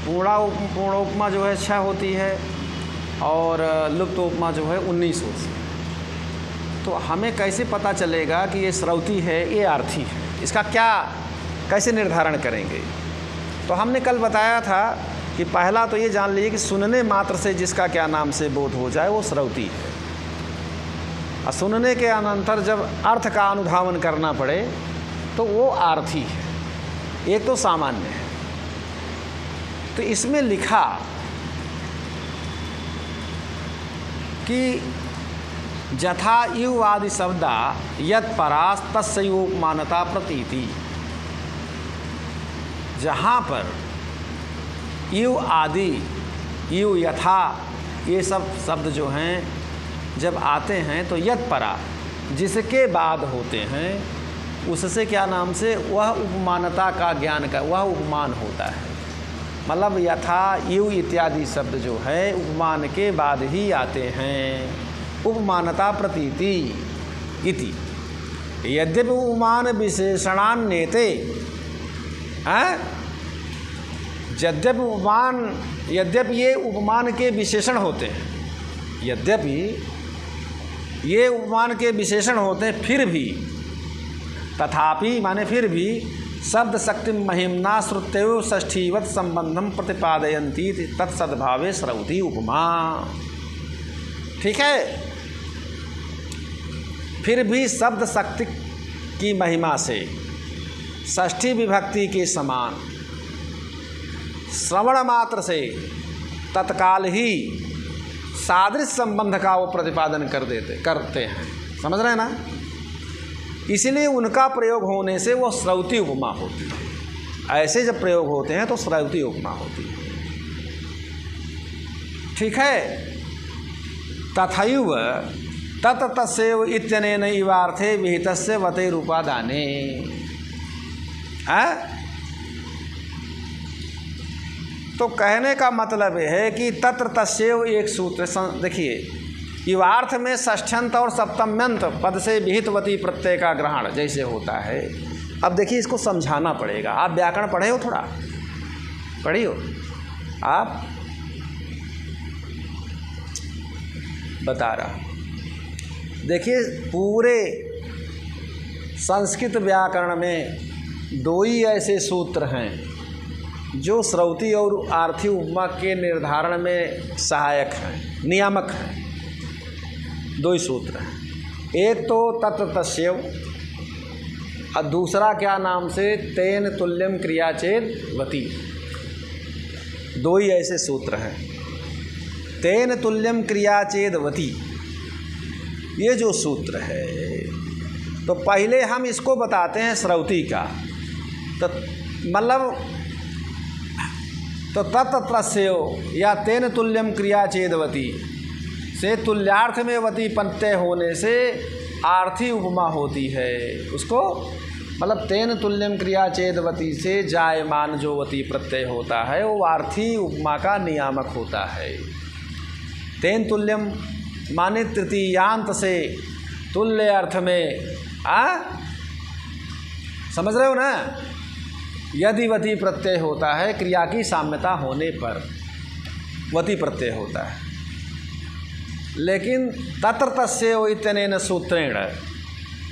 पूर्णोपमा जो है 6 होती है और लुप्तोपमा जो है 19 होती है। तो हमें कैसे पता चलेगा कि ये श्रौती है ये आर्थी है, इसका क्या कैसे निर्धारण करेंगे? तो हमने कल बताया था कि पहला तो ये जान लीजिए कि सुनने मात्र से जिसका क्या नाम से बोध हो जाए वो श्रौती है, और सुनने के अनंतर जब अर्थ का अनुधावन करना पड़े तो वो आर्थी है। एक तो सामान्य है। तो इसमें लिखा कि जथा युव आदि शब्दा यत् परास तस्योपमानता प्रतीति। जहाँ पर युव आदि, युव, यथा, ये सब शब्द जो हैं जब आते हैं तो यत् परा जिसके बाद होते हैं उससे क्या नाम से वह उपमानता का ज्ञान का वह उपमान होता है। मतलब यथा युव इत्यादि शब्द जो है उपमान के बाद ही आते हैं। उपमानता प्रतीति इति यद्यपि उपमान विशेषणान्येते हैं, यद्यपि ये उपमान के विशेषण होते हैं, यद्यपि ये उपमान के विशेषण होते हैं, फिर भी तथापि माने फिर भी शब्द शक्ति महिम्ना श्रुत्यव षष्ठीवत संबंधम प्रतिपादयन्ति तत्सद्भावे श्रौती उपमा। ठीक है, फिर भी शब्द शक्ति की महिमा से षष्ठी विभक्ति के समान श्रवण मात्र से तत्काल ही सादृश्य संबंध का वो प्रतिपादन करते हैं। समझ रहे हैं ना? इसलिए उनका प्रयोग होने से वो श्रौती उपमा होती है। ऐसे जब प्रयोग होते हैं तो श्रौती उपमा होती है। ठीक है, तथैव तत तस्यैव इत्यनेन इवार्थे विहितस्य वते रूपादाने। तो कहने का मतलब है कि तत्र तस्यैव एक सूत्र, देखिए इवार्थ में षष्ठ्यंत और सप्तम्यंत पद से विहितवती प्रत्यय का ग्रहण जैसे होता है। अब देखिए इसको समझाना पड़ेगा। आप व्याकरण पढ़े हो, थोड़ा पढ़ी हो आप? बता रहा, देखिए पूरे संस्कृत व्याकरण में 2 ही ऐसे सूत्र हैं जो श्रौती और आर्थी उपमा के निर्धारण में सहायक हैं, नियामक हैं। 2 ही सूत्र हैं। एक तो तत्र तस्यैव और दूसरा क्या नाम से तेन तुल्यम क्रियाचेद वती। 2 ही ऐसे सूत्र हैं, तेन तुल्यम क्रियाचेद वती, ये जो सूत्र है। तो पहले हम इसको बताते हैं श्रौती का। तो मतलब तो तत्तस्यैव या तेन तुल्यम क्रियाचेदवती से तुल्यार्थ में वती प्रत्यय होने से आर्थी उपमा होती है। उसको मतलब तेन तुल्यम क्रियाचेदवती से जायमान जो वती प्रत्यय होता है वो आर्थी उपमा का नियामक होता है। तेन तुल्यम माने तृतीयांत से तुल्य अर्थ में समझ रहे हो ना? यदि वती प्रत्यय होता है क्रिया की साम्यता होने पर वती प्रत्यय होता है। लेकिन तत्र तस्यैव इत्यनेन सूत्रेण,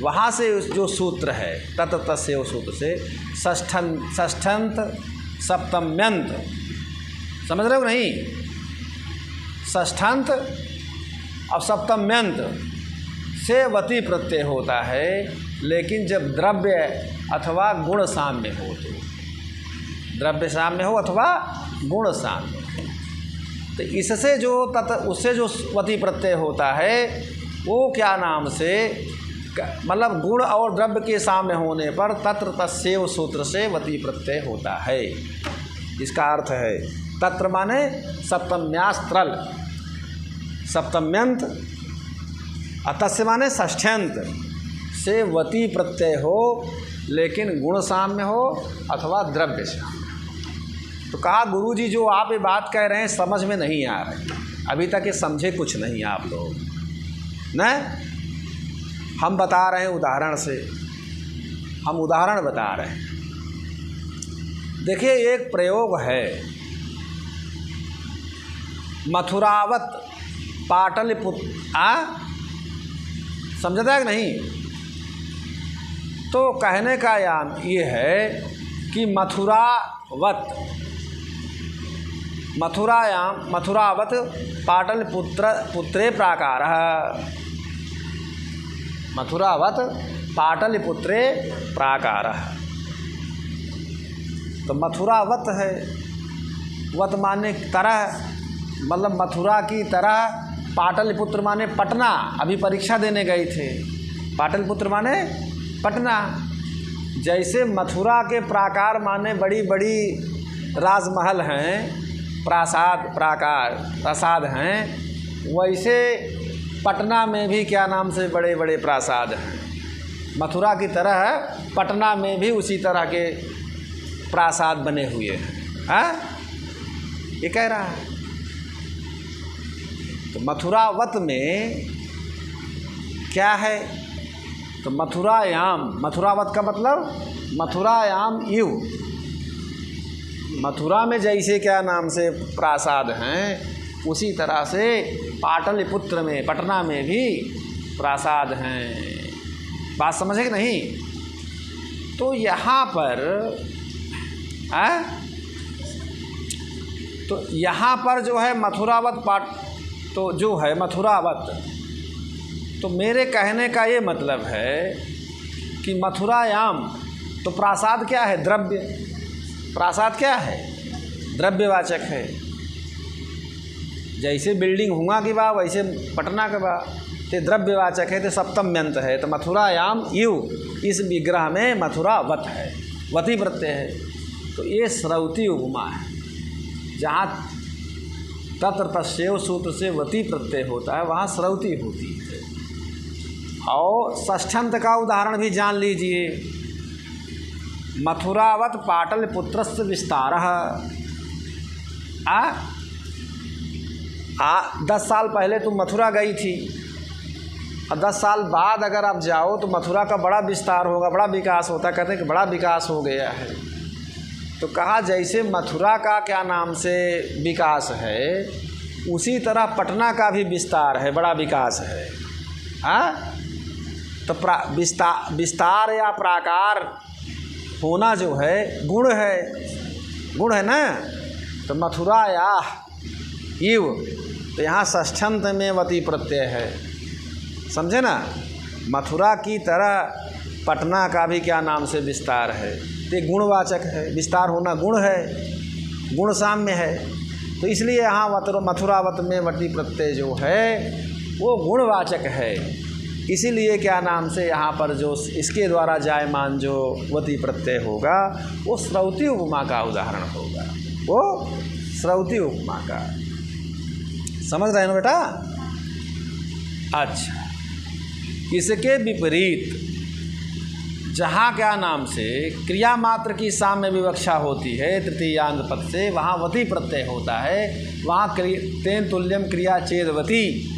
वहाँ से जो सूत्र है तत्र तस्यैव सूत्र से षष्ठ्यंत सप्तम्यंत, समझ रहे हो नहीं? षष्ठ्यंत और सप्तम्यंत से वती प्रत्यय होता है। लेकिन जब द्रव्य अथवा गुण साम्य हो, तो द्रव्य साम्य हो अथवा गुण साम्य हो, तो इससे जो उससे जो वती प्रत्यय होता है वो क्या नाम से, मतलब गुण और द्रव्य के साम्य होने पर तत्र तस्यैव सूत्र से वती प्रत्यय होता है। इसका अर्थ है तत्र माने सप्तम्यास्त्रल, सप्तम्यंत, तस्य माने षष्ठ्यंत से वती प्रत्यय हो, लेकिन गुण साम्य हो अथवा द्रव्य से। तो कहा गुरुजी जो आप ये बात कह रहे हैं समझ में नहीं आ रही, अभी तक ये समझे कुछ नहीं आप लोग न। हम बता रहे हैं उदाहरण से, हम उदाहरण बता रहे हैं। देखिए एक प्रयोग है, मथुरावत पाटलिपुत्र, समझता है कि नहीं? तो कहने का याम ये है कि मथुरावत पाटलिपुत्रे प्राकारः, मथुरावत पाटलिपुत्रे प्राकारः। तो मथुरावत है, वत माने तरह, मतलब मथुरा की तरह, पाटलिपुत्र माने पटना, अभी परीक्षा देने गए थे, पाटलिपुत्र माने पटना। जैसे मथुरा के प्राकार माने बड़ी बड़ी राजमहल हैं, प्रासाद हैं, वैसे पटना में भी क्या नाम से बड़े बड़े प्रासाद हैं। मथुरा की तरह पटना में भी उसी तरह के प्रासाद बने हुए हैं, ये कह रहा है। तो मथुरावत में क्या है? तो मथुरावत का मतलब मथुरायाम इव, मथुरा में जैसे क्या नाम से प्रासाद हैं, उसी तरह से पाटलिपुत्र में, पटना में भी प्रासाद हैं। बात समझे कि नहीं? तो यहाँ पर तो यहाँ पर जो है मथुरावत तो जो है मथुरावत, तो मेरे कहने का ये मतलब है कि मथुरायाम, तो प्रासाद क्या है? द्रव्य। प्रासाद क्या है? द्रव्यवाचक है। जैसे बिल्डिंग हुआ की बा, वैसे पटना के बा, तो द्रव्यवाचक है, तो सप्तम्यंत है। तो मथुरायाम यू, इस विग्रह में मथुरावत है, वती प्रत्यय है। तो ये श्रौती उपमा है, जहाँ तत्र तस्यैव सूत्र से वती प्रत्यय होता है, वहाँ श्रौती होती है। और षष्ठ्यंत का उदाहरण भी जान लीजिए, मथुरावत पाटलिपुत्रस्य विस्तारः। 10 साल पहले तुम मथुरा गई थी, और 10 साल बाद अगर आप जाओ तो मथुरा का बड़ा विस्तार होगा, बड़ा विकास होता है। कहते हैं कि बड़ा विकास हो गया है। तो कहा जैसे मथुरा का क्या नाम से विकास है, उसी तरह पटना का भी विस्तार है, बड़ा विकास है। तो विस्तार या प्राकार होना जो है गुण है ना। तो मथुरा या इव, तो यहाँ षष्ठ्यंत में वती प्रत्यय है, समझे ना। मथुरा की तरह पटना का भी क्या नाम से विस्तार है, तो गुणवाचक है। विस्तार होना गुण है, गुण साम्य है। तो इसलिए यहाँ मथुरावत में वती प्रत्यय जो है वो गुणवाचक है। इसीलिए क्या नाम से यहाँ पर जो इसके द्वारा जायमान जो वती प्रत्यय होगा वो श्रौती उपमा का उदाहरण होगा, वो श्रौती उपमा का। समझ रहे हो बेटा? अच्छा, इसके विपरीत जहाँ क्या नाम से क्रिया मात्र की साम्य विवक्षा होती है तृतीयांग पद से, वहाँ वती प्रत्यय होता है। वहाँ तेन तुल्यम क्रिया चेदवती,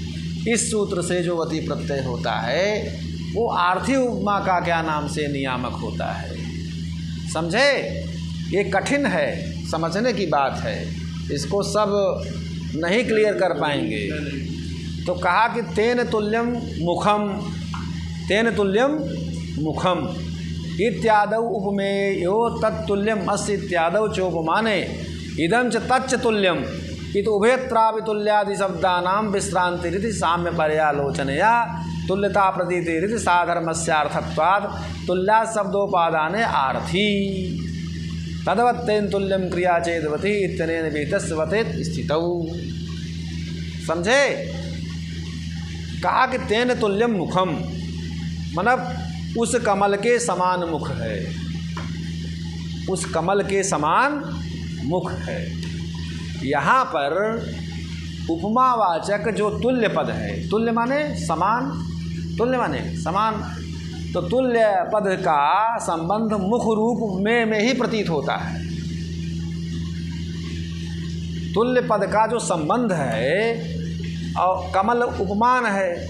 इस सूत्र से जो वती प्रत्यय होता है वो आर्थी उपमा का क्या नाम से नियामक होता है। समझे? ये कठिन है, समझने की बात है, इसको सब नहीं क्लियर कर पाएंगे। तो कहा कि तेन तुल्यम मुखम इत्यादौ उपमेयो तत्तुल्यम अस्य इत्यादौ चोपमाने इदं च तच्च तुल्यम इत उभयत्रापि तुल्यादि शब्दानां विश्रांतिरिति साम्य पर्यालोचनया तुल्यता प्रतीतिरिति साधर्मस्यार्थत्वात् तुल्यात् शब्दोपादाने आर्थी तदवत्तेन तुल्यम क्रिया चेदवती इत्यनेन विहितस्य वतेत् स्थितौ। समझे? कहा कि तेन तुल्यम मुखम, मतलब उस कमल के समान मुख है, उस कमल के समान मुख है। यहाँ पर उपमावाचक जो तुल्य पद है, तुल्य माने समान, तुल्य माने समान, तो तुल्य पद का संबंध मुख रूप में ही प्रतीत होता है। तुल्य पद का जो संबंध है, और कमल उपमान है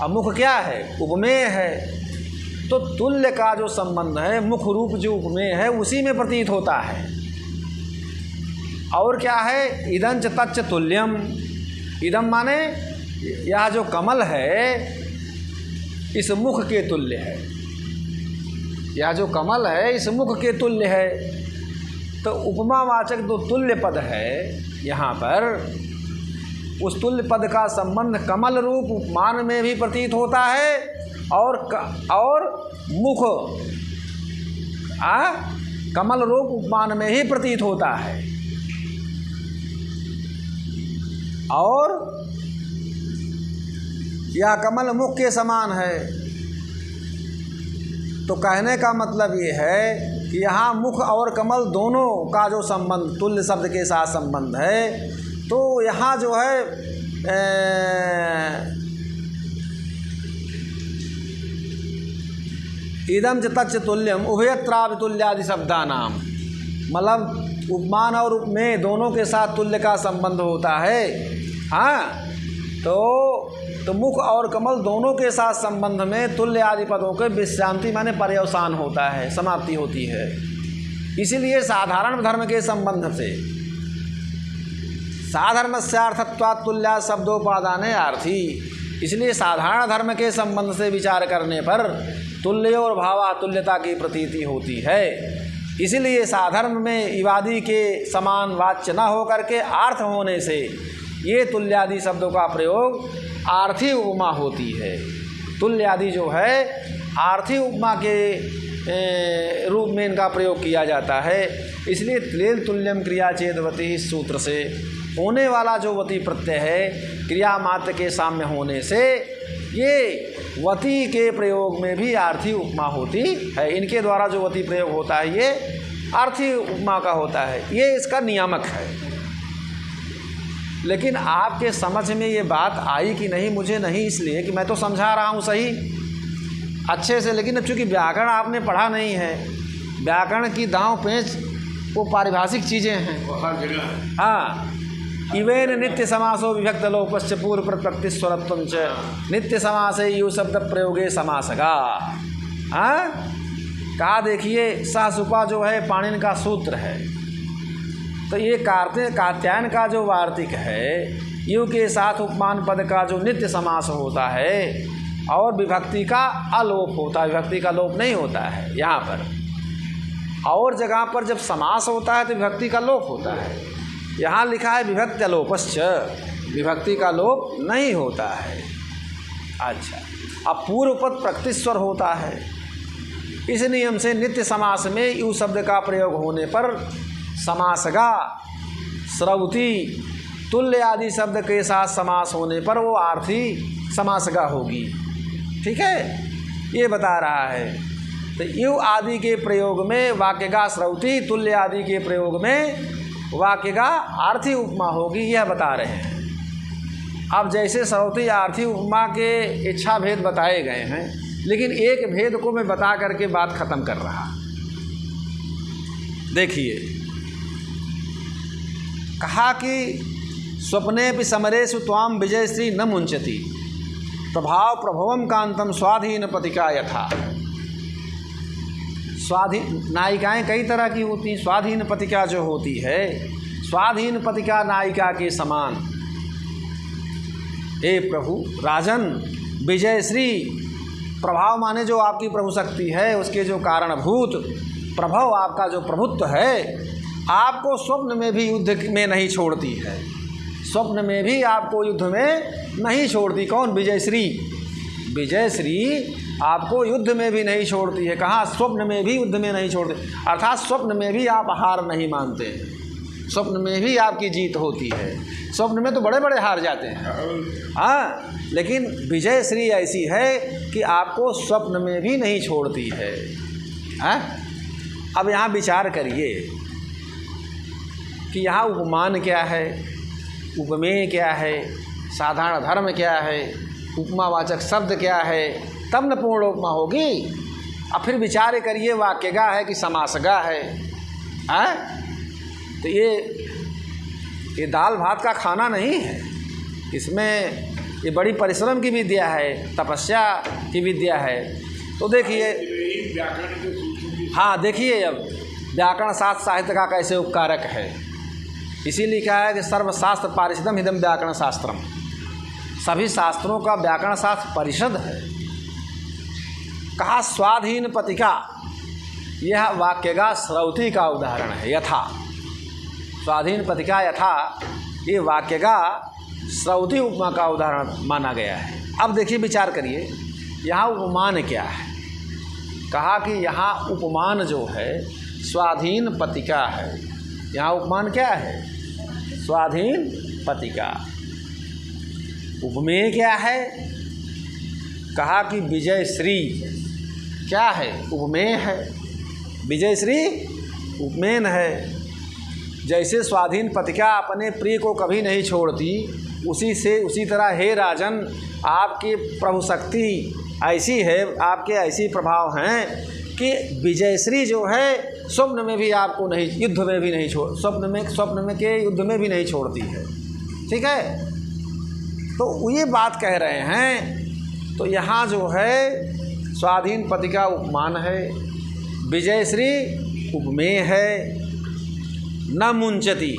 और मुख क्या है? उपमेय है। तो तुल्य का जो संबंध है, मुख रूप जो उपमेय है, उसी में प्रतीत होता है। और क्या है, इदं च तच्च तुल्यम। इदम माने यह जो कमल है इस मुख के तुल्य है। यह जो कमल है इस मुख के तुल्य है। तो उपमावाचक जो तुल्य पद है यहाँ पर, उस तुल्य पद का संबंध कमल रूप उपमान में भी प्रतीत होता है और मुख कमल रूप उपमान में ही प्रतीत होता है। और यह कमल मुख के समान है। तो कहने का मतलब ये है कि यहाँ मुख और कमल दोनों का जो संबंध तुल्य शब्द के साथ संबंध है, तो यहाँ जो है इदं च तच्च तुल्यम उभयत्रापि तुल्यादि शब्दानाम, मतलब उपमान और उपमेय दोनों के साथ तुल्य का संबंध होता है। हाँ, तो मुख और कमल दोनों के साथ संबंध में तुल्य आदि पदों के विश्रांति माने पर्यवसान होता है, समाप्ति होती है। इसीलिए साधारण धर्म के संबंध से साधर्मस्यार्थत्वात् तुल्या शब्दोपादाने आर्थी, इसलिए साधारण धर्म के संबंध से विचार करने पर तुल्य और भावातुल्यता की प्रतीति होती है। इसीलिए साधर्म में इवादि के समान वाच्य न होकर के आर्थ होने से ये तुल्यादि शब्दों का प्रयोग आर्थी उपमा होती है। तुल्यादि जो है आर्थी उपमा के रूप में इनका प्रयोग किया जाता है। इसलिए त्लेल तुल्यम क्रिया चेदवती इस सूत्र से होने वाला जो वती प्रत्यय है क्रिया मात्र के साम्य होने से ये वती के प्रयोग में भी आर्थी उपमा होती है। इनके द्वारा जो वती प्रयोग होता है ये आर्थी उपमा का होता है, ये इसका नियामक है। लेकिन आपके समझ में ये बात आई कि नहीं मुझे नहीं, इसलिए कि मैं तो समझा रहा हूँ सही अच्छे से, लेकिन अब चूँकि व्याकरण आपने पढ़ा नहीं है, व्याकरण की दांव पेंच वो पारिभाषिक चीज़ें हैं। हाँ, इवेन नित्य समासो विभक्त लोपश्च पूर्व प्रत्यक्ति स्वरत्वं च नित्य समासे यु शब्द प्रयोगे समासगा। हाँ, कहा देखिए सहसुपा जो है पाणिनि का सूत्र है, तो ये कात्यायन का जो वार्तिक है यु के साथ उपमान पद का जो नित्य समास होता है और विभक्ति का अलोप होता है, विभक्ति का लोप नहीं होता है यहाँ पर। और जगह पर जब समास होता है तो विभक्ति का लोप होता है। यहाँ लिखा है विभक्ति अलोपश्च, विभक्ति का लोप नहीं होता है। अच्छा, अब पूर्व पद प्रकृतिस्वर होता है, इस नियम से नित्य समास में यू शब्द का प्रयोग होने पर समासगा स्रवती तुल्य आदि शब्द के साथ समास होने पर वो आर्थी समासगा होगी। ठीक है, ये बता रहा है। तो यू आदि के प्रयोग में वाक्यगा स्रवती, तुल्य आदि के प्रयोग में वाक्यगा आर्थी उपमा होगी, यह बता रहे हैं। अब जैसे स्रवती आर्थी उपमा के इच्छा भेद बताए गए हैं, लेकिन एक भेद को मैं बता करके बात खत्म कर रहा। देखिए, कहा कि स्वप्ने भी समरेषु त्वाम विजयश्री न मुंचती प्रभाव प्रभवम कांतम स्वाधीन पतिका यथा। स्वाधीन नायिकाएं कई तरह की होती हैं। स्वाधीन पतिका जो होती है, स्वाधीन पतिका नायिका के समान हे प्रभु राजन विजयश्री, प्रभाव माने जो आपकी प्रभु शक्ति है उसके जो कारणभूत प्रभव, आपका जो प्रभुत्व है आपको स्वप्न में भी युद्ध में नहीं छोड़ती है, स्वप्न में भी आपको युद्ध में नहीं छोड़ती। कौन? विजयश्री। विजयश्री आपको युद्ध में भी नहीं छोड़ती है। कहाँ? स्वप्न में भी युद्ध में नहीं छोड़ती, अर्थात स्वप्न में भी आप हार नहीं मानते हैं, स्वप्न में भी आपकी जीत होती है। स्वप्न में तो बड़े बड़े हार जाते हैं, हाँ, लेकिन विजयश्री ऐसी है कि आपको स्वप्न में भी नहीं छोड़ती है। हाँ, अब यहाँ विचार करिए कि यहाँ उपमान क्या है, उपमेय क्या है, साधारण धर्म क्या है, उपमावाचक शब्द क्या है, तब न पूर्ण उपमा होगी। अब फिर विचार करिए वाक्यगा है कि समासगा है। हाँ, तो ये दाल भात का खाना नहीं है, इसमें ये बड़ी परिश्रम की विद्या है, तपस्या की विद्या है। तो देखिए, हाँ देखिए अब व्याकरण शास्त्र साहित्य का कैसे उपकारक है। इसीलिए क्या है कि सर्वशास्त्र पारिषदम इदम व्याकरण शास्त्रम, सभी शास्त्रों का व्याकरण शास्त्र परिषद है। कहा स्वाधीन पतिका, यह वाक्यगा श्रौती का उदाहरण है। यथा स्वाधीन पतिका, यथा ये वाक्यगा श्रौती उपमा का उदाहरण माना गया है। अब देखिए, विचार करिए, यहाँ उपमान क्या है। कहा कि यहाँ उपमान जो है स्वाधीन पतिका है। यहाँ उपमान क्या है? स्वाधीन पतिका। उपमेय क्या है? कहा कि विजय श्री क्या है? उपमेय है। विजय श्री उपमेय है। जैसे स्वाधीन पतिका अपने प्रिय को कभी नहीं छोड़ती, उसी तरह हे राजन, आपकी प्रभु शक्ति ऐसी है, आपके ऐसी प्रभाव हैं कि विजयश्री जो है स्वप्न में भी आपको नहीं, युद्ध में भी नहीं छोड़, स्वप्न में के युद्ध में भी नहीं छोड़ती है। ठीक है, तो ये बात कह रहे हैं। तो यहाँ जो है स्वाधीन पतिका उपमान है, विजयश्री उपमेय है। न मुंचती,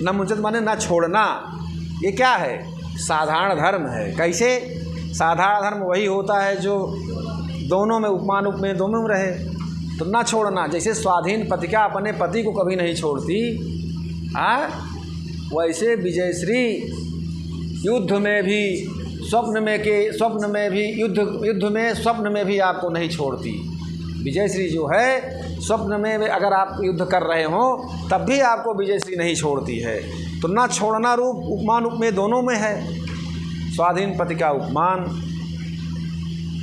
न मुंचत माने न छोड़ना, ये क्या है? साधारण धर्म है। कैसे? साधारण धर्म वही होता है जो दोनों में, उपमान उपमेय दोनों में रहे। तो न छोड़ना, जैसे स्वाधीन पतिका अपने पति को कभी नहीं छोड़ती, वैसे विजयश्री युद्ध में भी, स्वप्न में भी, स्वप्न में भी आपको नहीं छोड़ती। विजयश्री जो है स्वप्न में अगर आप युद्ध कर रहे हो तब भी आपको विजयश्री नहीं छोड़ती है। तो न छोड़ना रूप उपमान उपमेय दोनों में है। स्वाधीन पतिका उपमान,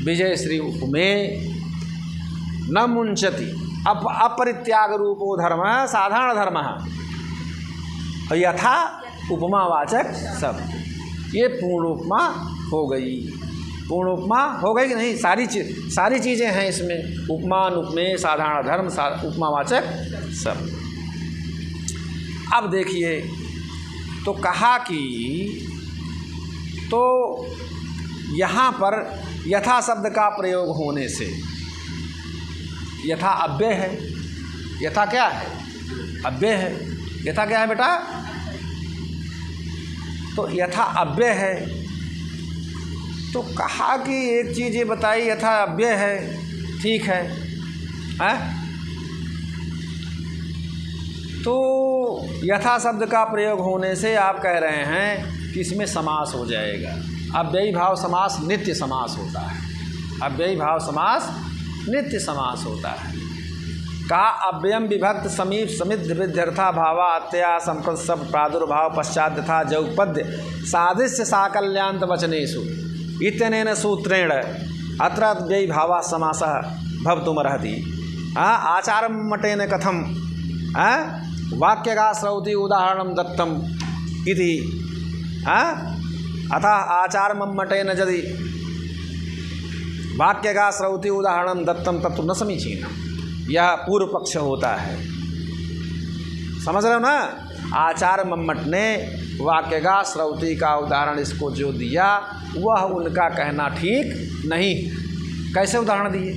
विजयश्री उपमेय। न मुंचति अपरित्याग रूपो धर्म साधारण धर्म यथा उपमावाचक सब। ये पूर्ण उपमा हो गई। पूर्ण उपमा हो गई कि नहीं? सारी चीज़ें हैं इसमें, उपमान उपमेय साधारण धर्म उपमावाचक सब। अब देखिए, तो कहा कि तो यहाँ पर यथा शब्द का प्रयोग होने से, यथा अव्यय है। यथा क्या है? अव्यय है। यथा क्या है बेटा? तो यथा अव्यय है। तो कहा कि एक चीज़ ये बताई, यथा अव्यय है, ठीक है, तो यथा शब्द का प्रयोग होने से आप कह रहे हैं कि इसमें समास हो जाएगा। अव्ययी भाव समास नित्य समास होता है। अव्ययी भाव समास नित्य समास होता है। कहा अव्ययम विभक्त समीप समिद्ध विध्यर्था भावा अत्या संप्रत सब प्रादुर्भाव पश्चात यथा जौपद्य सादृश्य साकल्यान्त वचनेषु इत्यनेन सूत्रेण अत्र अव्ययी भावा समासः भवितुमर्हति। आचारं मटेन कथम वाक्यगा श्रौति उदाहरणं दत्तम इति। अतः आचारं मटेन यदि वाक्यगा श्रौति उदाहरणं दत्तम तत्तु न समीचीनम्। यह पूर्व पक्ष होता है। समझ रहे हो ना? आचार्य मम्मट ने वाक्यगा श्रौति का उदाहरण इसको जो दिया वह उनका कहना ठीक नहीं। कैसे उदाहरण दिए?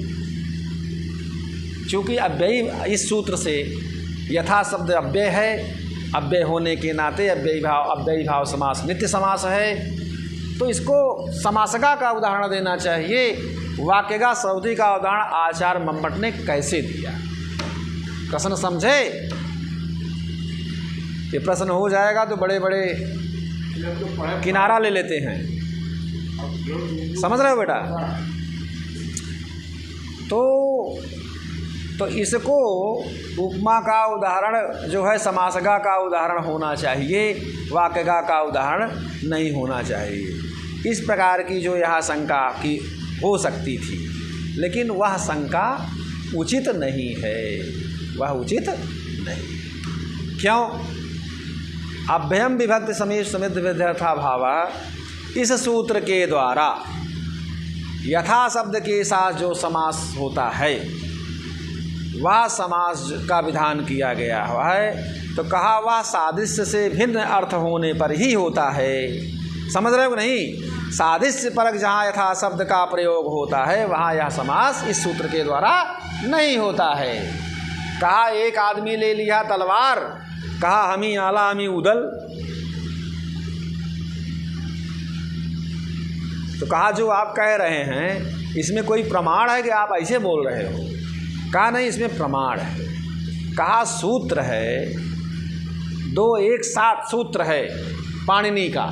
चूँकि अव्ययी, इस सूत्र से यथा शब्द अव्यय है, अव्यय होने के नाते अव्ययी भाव समास नित्य समास है, तो इसको समासगा का उदाहरण देना चाहिए। वाक्यगा श्रौति का उदाहरण आचार्य मम्मट ने कैसे दिया? प्रश्न समझे? ये प्रश्न हो जाएगा तो बड़े बड़े किनारा ले लेते हैं। समझ रहे हो बेटा? तो इसको उपमा का उदाहरण जो है समासगा का उदाहरण होना चाहिए, वाक्यगा का उदाहरण नहीं होना चाहिए। इस प्रकार की जो यहाँ शंका की हो सकती थी, लेकिन वह शंका उचित नहीं है। वह उचित नहीं। क्यों? अभ्यम विभक्त समीप समिद्ध विध्यर्था भावा, इस सूत्र के द्वारा यथा शब्द के साथ जो समास होता है वह समास का विधान किया गया है। तो कहा वह सादृश्य से भिन्न अर्थ होने पर ही होता है। समझ रहे हो नहीं? सादृश्य परक जहाँ यथा शब्द का प्रयोग होता है वहाँ यह समास इस सूत्र के द्वारा नहीं होता है। कहा एक आदमी ले लिया तलवार, कहा हमी आला हमी उदल। तो कहा जो आप कह रहे हैं इसमें कोई प्रमाण है कि आप ऐसे बोल रहे हो? कहा नहीं, इसमें प्रमाण है। कहा सूत्र है, 2 एक साथ सूत्र है पाणिनि का।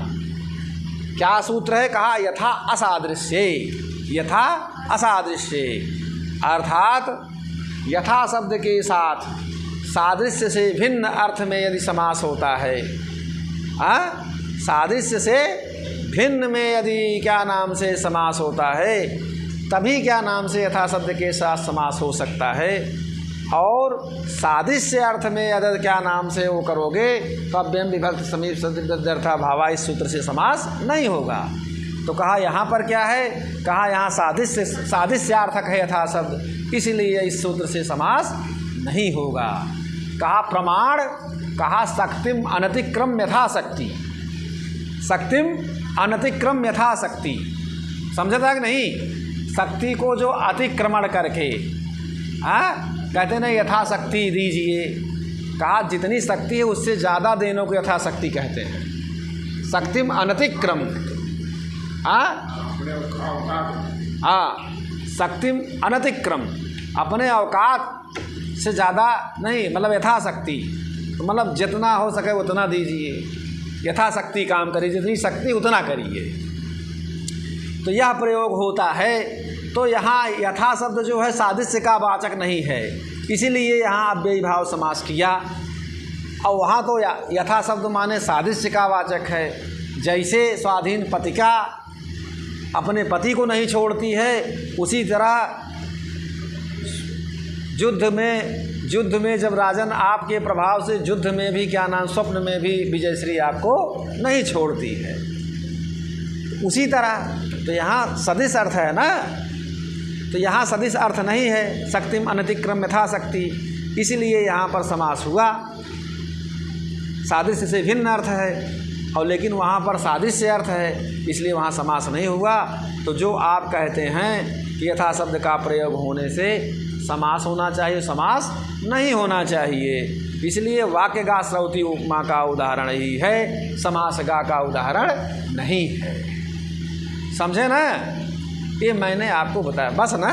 क्या सूत्र है? कहा यथा असादृश्ये, यथा असादृश्ये, अर्थात यथा शब्द के साथ सादृश्य से भिन्न अर्थ में यदि समास होता है, सादृश्य से भिन्न में यदि क्या नाम से समास होता है, तभी क्या नाम से यथा शब्द के साथ समास हो सकता है। और सादृश्य अर्थ में यदि क्या नाम से वो करोगे तो अव्ययम विभक्त समीप सदृशा भावा इस सूत्र से समास नहीं होगा। तो कहा यहाँ पर क्या है? कहा यहाँ सादृश्यार्थक है यथा शब्द, इसलिए इस सूत्र से समास नहीं होगा। कहा प्रमाण, कहा शक्तिम अनतिक्रम यथाशक्ति, शक्तिम अनतिक्रम यथाशक्ति। समझा था कि नहीं? शक्ति को जो अतिक्रमण करके कहते नहीं यथाशक्ति दीजिए, कहा जितनी शक्ति है उससे ज़्यादा देने को यथाशक्ति कहते हैं। शक्तिम अनतिक्रम, शक्तिम अनतिक्रम, अपने औकात से ज़्यादा नहीं, मतलब यथाशक्ति, मतलब जितना हो सके उतना दीजिए, यथाशक्ति काम करिए, जितनी शक्ति उतना करिए। तो यह प्रयोग होता है। तो यहाँ यथा शब्द जो है सादृश्य का वाचक नहीं है, इसीलिए यहाँ अव्ययी भाव समास किया। और वहाँ तो यथा शब्द माने सादृश्य का वाचक है। जैसे स्वाधीन पतिका अपने पति को नहीं छोड़ती है, उसी तरह युद्ध में जब राजन आपके प्रभाव से युद्ध में भी क्या नाम स्वप्न में भी विजयश्री आपको नहीं छोड़ती है, उसी तरह। तो यहाँ सदिश अर्थ है ना, तो यहाँ सदिश अर्थ नहीं है, शक्तिम अनतिक्रम यथाशक्ति, इसलिए यहाँ पर समास हुआ। सादृश्य से भिन्न अर्थ है और लेकिन वहाँ पर सादृश्य अर्थ है, इसलिए वहाँ समास नहीं हुआ। तो जो आप कहते हैं कि यथा शब्द का प्रयोग होने से समास होना चाहिए, समास नहीं होना चाहिए। इसलिए वाक्य गा श्रौती उपमा का उदाहरण ही है, समास गा का उदाहरण नहीं है। समझे ना? ये मैंने आपको बताया, बस ना।